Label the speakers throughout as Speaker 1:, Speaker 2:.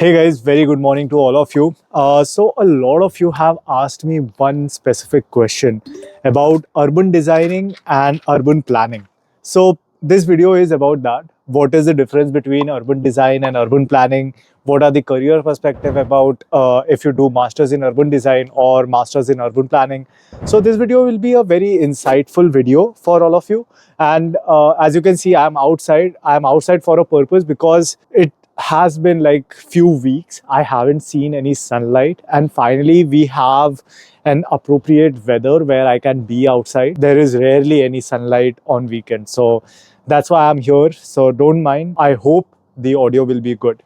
Speaker 1: Hey guys, very good morning to all of you. So a lot of you have asked me one specific question about urban designing and urban planning. So this video is about that. What is the difference between urban design and urban planning? What are the career perspective about if you do masters in urban design or masters in urban planning? So this video will be a very insightful video for all of you. And as you can see, I'm outside. I'm outside for a purpose because it has been like few weeks I haven't seen any sunlight, and finally we have an appropriate weather where I can be outside. There is rarely any sunlight on weekends, so that's why I'm here. So don't mind. I hope the audio will be good.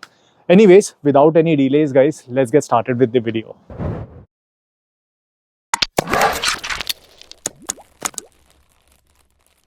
Speaker 1: Anyways, without any delays guys, let's get started with the video.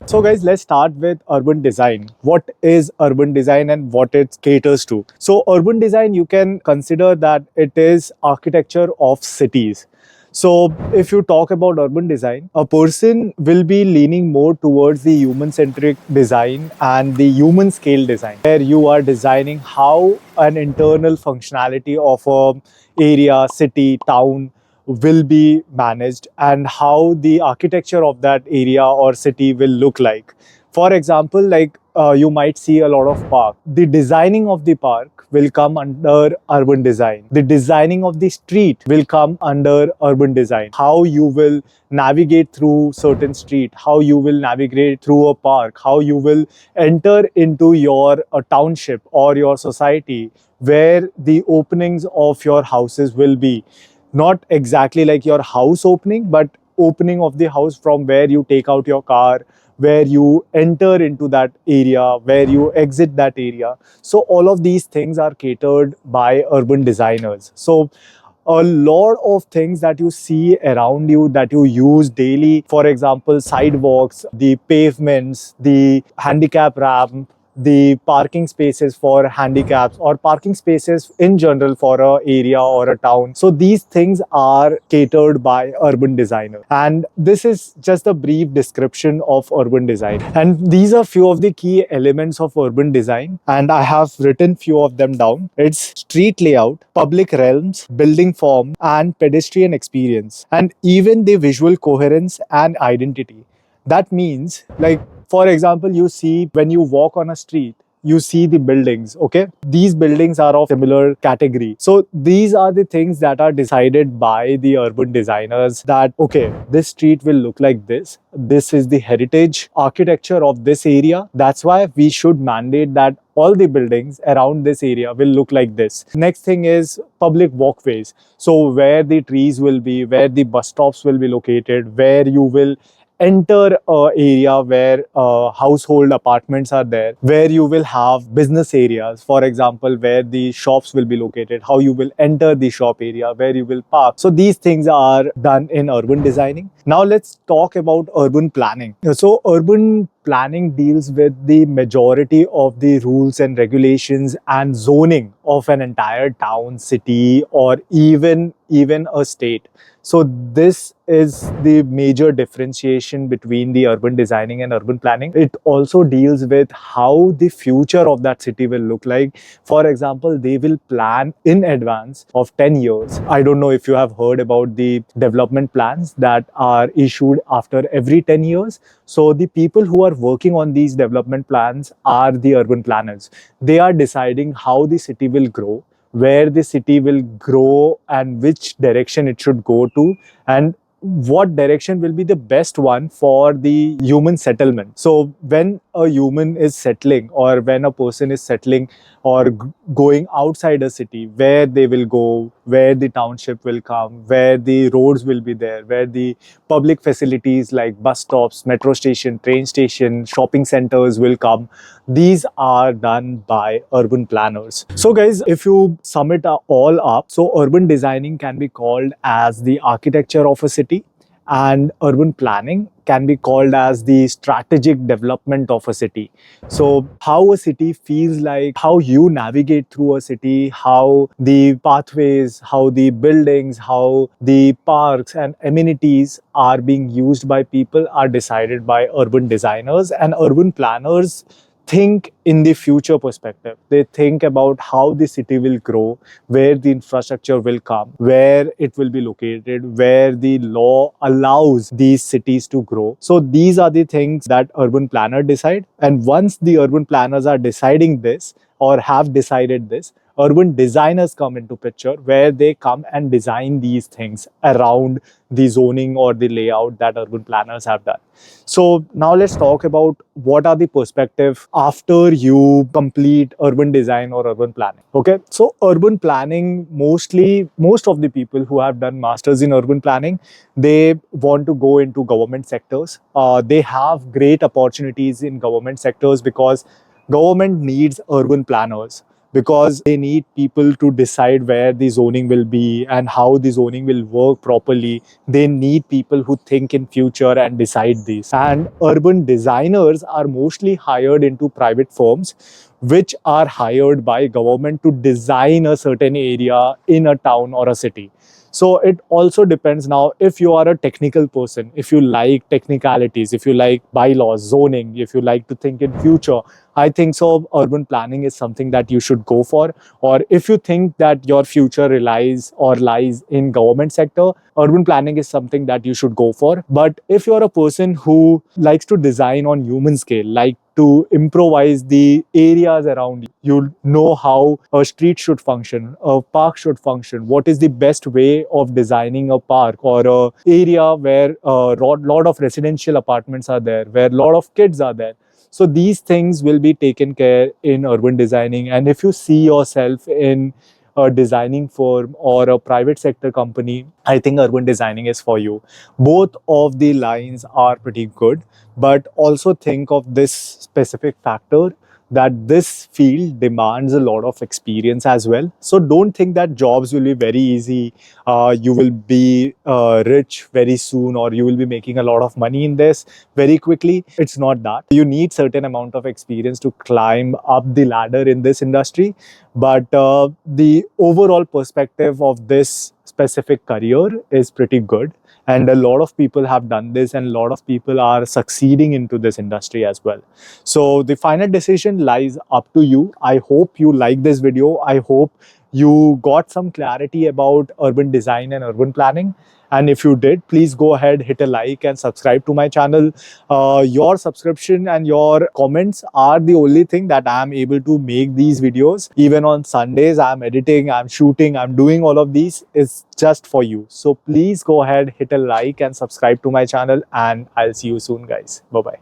Speaker 1: So guys, let's start with urban design. What is urban design and what it caters to? So urban design, you can consider that it is architecture of cities. So if you talk about urban design, a person will be leaning more towards the human-centric design and the human scale design, where you are designing how an internal functionality of a area, city, town will be managed and how the architecture of that area or city will look like. For example, like you might see a lot of park. The designing of the park will come under urban design. The designing of the street will come under urban design. How you will navigate through certain street, how you will navigate through a park, how you will enter into your township or your society, where the openings of your houses will be. Not exactly like your house opening, but opening of the house from where you take out your car, where you enter into that area, where you exit that area. So all of these things are catered by urban designers. So a lot of things that you see around you that you use daily, for example, sidewalks, the pavements, the handicap ramp, the parking spaces for handicaps or parking spaces in general for a area or a town. So these things are catered by urban designers. And this is just a brief description of urban design. And these are few of the key elements of urban design. And I have written few of them down. It's street layout, public realms, building form, and pedestrian experience, and even the visual coherence and identity. That means, like, for example, you see when you walk on a street, you see the buildings, okay? These buildings are of similar category. So these are the things that are decided by the urban designers that, okay, this street will look like this. This is the heritage architecture of this area. That's why we should mandate that all the buildings around this area will look like this. Next thing is public walkways. So where the trees will be, where the bus stops will be located, where you will enter a area where household apartments are there, where you will have business areas, for example, where the shops will be located, how you will enter the shop area, where you will park. So these things are done in urban designing. Now let's talk about urban planning. So urban planning deals with the majority of the rules and regulations and zoning of an entire town, city, or even a state. So this is the major differentiation between the urban designing and urban planning. It also deals with how the future of that city will look like. For example, they will plan in advance of 10 years. I don't know if you have heard about the development plans that are issued after every 10 years. So the people who are working on these development plans are the urban planners. They are deciding how the city will grow, where the city will grow and which direction it should go to, and what direction will be the best one for the human settlement. So when a human is settling, or when a person is settling or going outside a city, where they will go, where the township will come, where the roads will be there, where the public facilities like bus stops, metro station, train station, shopping centers will come. These are done by urban planners. So guys, if you sum it all up, so urban designing can be called as the architecture of a city, and urban planning can be called as the strategic development of a city. So how a city feels like, how you navigate through a city, how the pathways, how the buildings, how the parks and amenities are being used by people are decided by urban designers, and urban planners think in the future perspective. They think about how the city will grow, where the infrastructure will come, where it will be located, where the law allows these cities to grow. So these are the things that urban planners decide. And once the urban planners are deciding this or have decided this, urban designers come into picture, where they come and design these things around the zoning or the layout that urban planners have done. So now let's talk about what are the perspective after you complete urban design or urban planning. Okay, so urban planning, most of the people who have done masters in urban planning, they want to go into government sectors. They have great opportunities in government sectors because government needs urban planners, because they need people to decide where the zoning will be and how the zoning will work properly. They need people who think in future and decide this. And urban designers are mostly hired into private firms, which are hired by government to design a certain area in a town or a city. So it also depends. Now, if you are a technical person, if you like technicalities, if you like bylaws, zoning, if you like to think in future, I think so urban planning is something that you should go for. Or if you think that your future relies or lies in government sector, urban planning is something that you should go for. But if you're a person who likes to design on human scale, like to improvise the areas around you, you know how a street should function, a park should function, what is the best way of designing a park or a area where a lot of residential apartments are there, where a lot of kids are there. So these things will be taken care in urban designing. And if you see yourself in a designing firm or a private sector company, I think urban designing is for you. Both of the lines are pretty good, but also think of this specific factor, that this field demands a lot of experience as well. So don't think that jobs will be very easy. You will be rich very soon, or you will be making a lot of money in this very quickly. It's not that. You need certain amount of experience to climb up the ladder in this industry. But the overall perspective of this specific career is pretty good. And a lot of people have done this, and a lot of people are succeeding into this industry as well. So the final decision lies up to you. I hope you like this video. I hope you got some clarity about urban design and urban planning. And if you did, please go ahead, hit a like and subscribe to my channel. Your subscription and your comments are the only thing that I am able to make these videos. Even on Sundays, I'm editing, I'm shooting, I'm doing all of these. It's just for you. So please go ahead, hit a like and subscribe to my channel, and I'll see you soon, guys. Bye-bye.